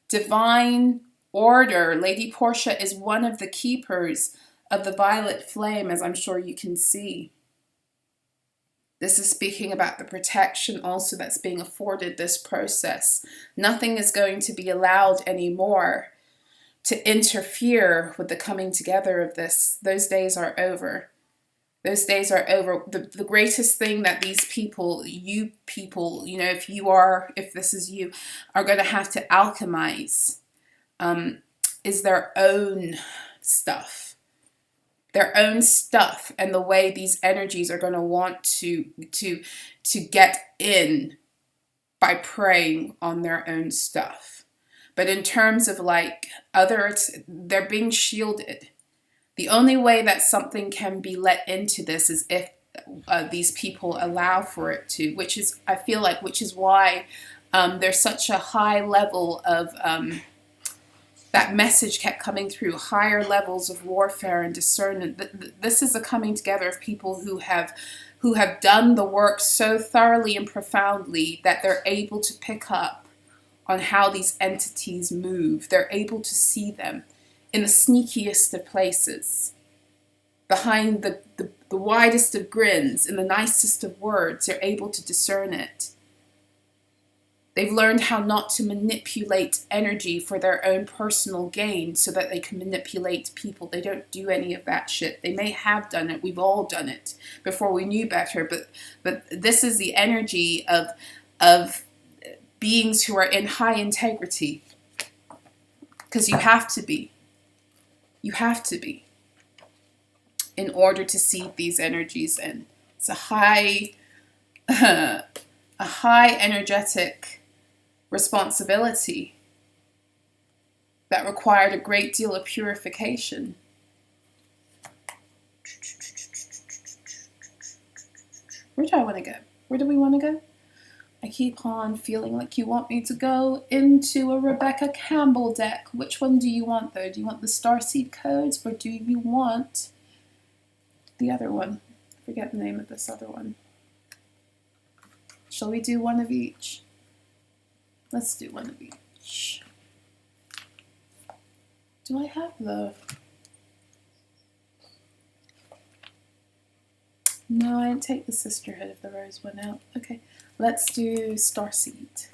Divine order. Lady Portia is one of the keepers of the violet flame, as I'm sure you can see. This is speaking about the protection also that's being afforded this process. Nothing is going to be allowed anymore to interfere with the coming together of this. Those days are over. Those days are over. The greatest thing that these people, you people, if this is you, are going to have to alchemize is their own stuff. Their own stuff and the way these energies are going to want to get in by preying on their own stuff. But in terms of like they're being shielded. The only way that something can be let into this is if these people allow for it to, which is, I feel like, which is why there's such a high level of, that message kept coming through, higher levels of warfare and discernment. This is a coming together of people who have done the work so thoroughly and profoundly that they're able to pick up on how these entities move. They're able to see them in the sneakiest of places, behind the widest of grins, in the nicest of words. They're able to discern it. They've learned how not to manipulate energy for their own personal gain so that they can manipulate people. They don't do any of that shit. They may have done it. We've all done it before we knew better. But this is the energy of beings who are in high integrity. Because you have to be. You have to be. In order to see these energies in. It's a high energetic responsibility that required a great deal of purification. Where do I want to go? Where do we want to go? I keep on feeling like you want me to go into a Rebecca Campbell deck. Which one do you want, though? Do you want the starseed codes, or do you want the other one? I forget the name of this other one. Shall we do one of each? Let's do one of each. Do I have the... No, I didn't take the Sisterhood of the Rose one out. Okay, let's do Starseed.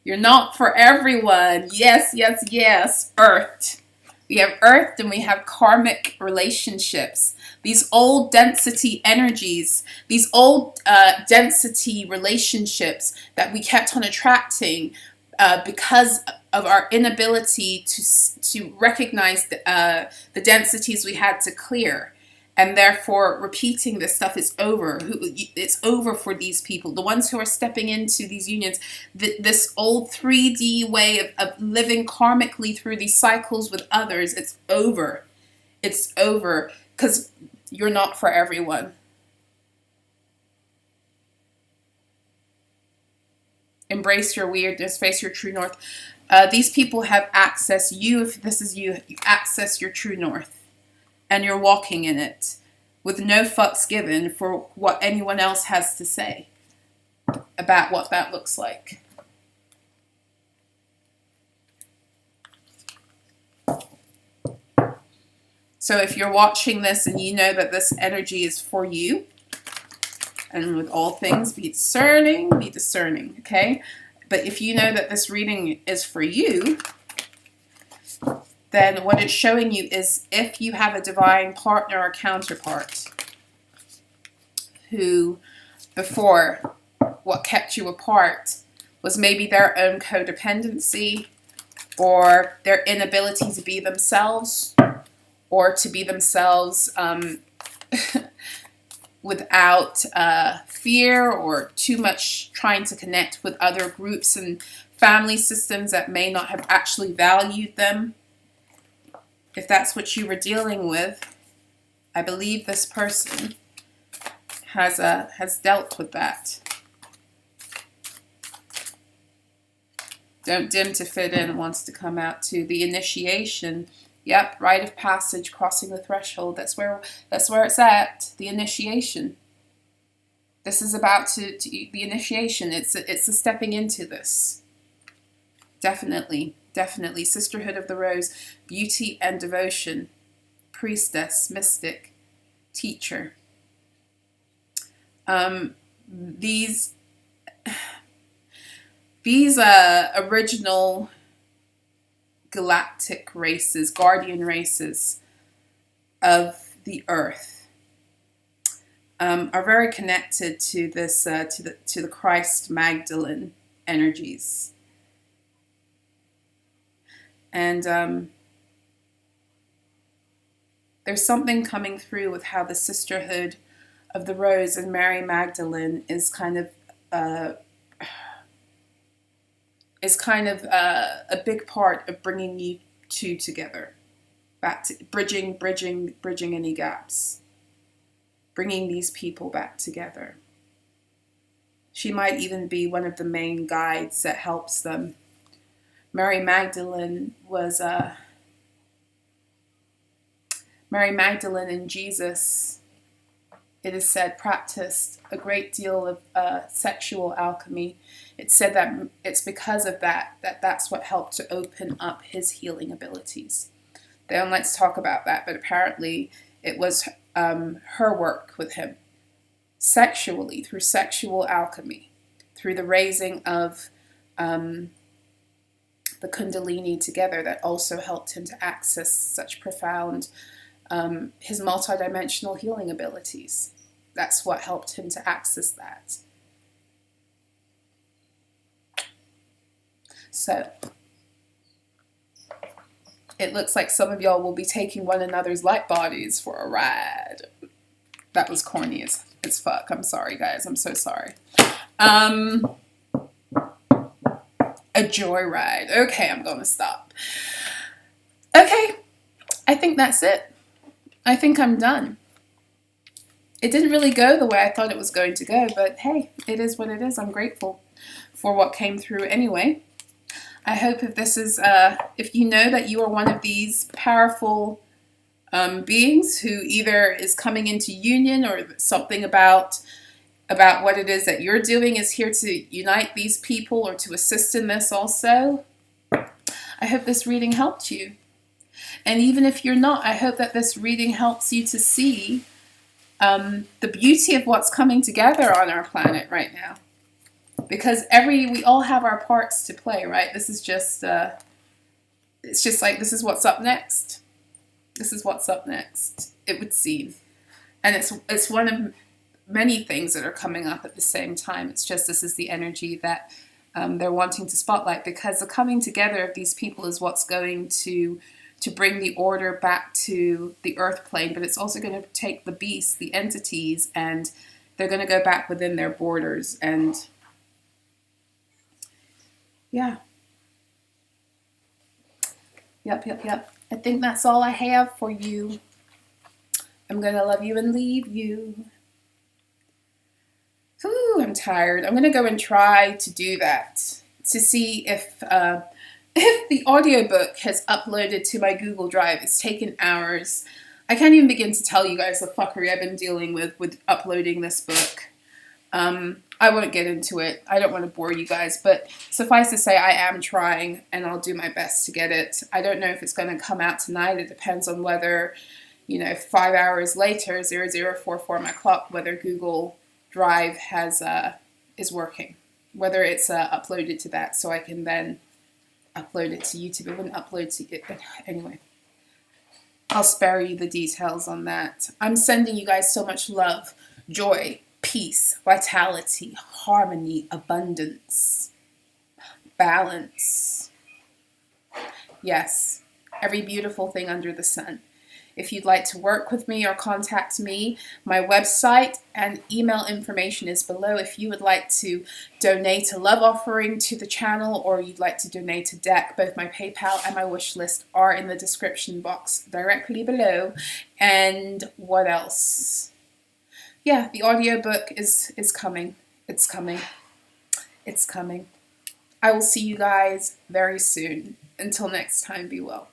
You're not for everyone. Yes, yes, yes. Earthed. We have earthed and we have karmic relationships. These old density energies, these old density relationships that we kept on attracting because of our inability to recognize the densities we had to clear. And therefore, repeating this stuff is over. It's over for these people. The ones who are stepping into these unions, this old 3D way of living karmically through these cycles with others, it's over. It's over because you're not for everyone. Embrace your weirdness, face your true north. These people have access. You, if this is you, you access your true north. And you're walking in it with no fucks given for what anyone else has to say about what that looks like. So if you're watching this and you know that this energy is for you, and with all things, be discerning, okay? But if you know that this reading is for you, then what it's showing you is if you have a divine partner or counterpart who, before, what kept you apart was maybe their own codependency or their inability to be themselves, or to be themselves without fear, or too much trying to connect with other groups and family systems that may not have actually valued them. If that's what you were dealing with, I believe this person has dealt with that. Don't dim to fit in, wants to come out to the initiation. Yep, rite of passage, crossing the threshold. That's where it's at. The initiation. This is about the initiation. It's a stepping into this. Definitely. Definitely. Sisterhood of the Rose, beauty and devotion, priestess, mystic, teacher. These original galactic races, guardian races of the earth, are very connected to this to the Christ Magdalene energies. And There's something coming through with how the sisterhood of the Rose and Mary Magdalene is kind of a big part of bringing you two together, back to bridging any gaps, bringing these people back together. She might even be one of the main guides that helps them. Mary Magdalene and Jesus, it is said, practiced a great deal of sexual alchemy. It's said that it's because of that's what helped to open up his healing abilities. They don't like to talk about that, but apparently it was her work with him, sexually, through sexual alchemy, through the raising of the Kundalini together, that also helped him to access such profound, his multidimensional healing abilities. That's what helped him to access that. So, it looks like some of y'all will be taking one another's light bodies for a ride. That was corny as fuck. I'm sorry, guys. I'm so sorry. A joyride. Okay, I'm gonna stop. Okay, I think that's it. I think I'm done. It didn't really go the way I thought it was going to go, but hey, it is what it is. I'm grateful for what came through anyway. I hope if this is, if you know that you are one of these powerful beings who either is coming into union, or something about what it is that you're doing is here to unite these people or to assist in this also, I hope this reading helped you. And even if you're not, I hope that this reading helps you to see the beauty of what's coming together on our planet right now. Because we all have our parts to play, right? This is just, it's just like, this is what's up next. This is what's up next, it would seem. And it's one of many things that are coming up at the same time. It's just, this is the energy that they're wanting to spotlight, because the coming together of these people is what's going to bring the order back to the earth plane, but it's also going to take the beasts, the entities, and they're going to go back within their borders. And yeah. Yep. I think that's all I have for you. I'm going to love you and leave you. Whew, I'm tired. I'm going to go and try to do that, to see if the audiobook has uploaded to my Google Drive. It's taken hours. I can't even begin to tell you guys the fuckery I've been dealing with uploading this book. I won't get into it. I don't want to bore you guys, but suffice to say, I am trying, and I'll do my best to get it. I don't know if it's going to come out tonight. It depends on whether, 5 hours later, 0044 my clock, whether Google Drive is working, whether it's uploaded to that, so I can then upload it to YouTube. It wouldn't upload to it, anyway. I'll spare you the details on that. I'm sending you guys so much love, joy, peace, vitality, harmony, abundance, balance. Yes, every beautiful thing under the sun. If you'd like to work with me or contact me, my website and email information is below. If you would like to donate a love offering to the channel, or you'd like to donate a deck, both my PayPal and my wish list are in the description box directly below. And what else? Yeah, the audiobook is coming. It's coming. I will see you guys very soon. Until next time, be well.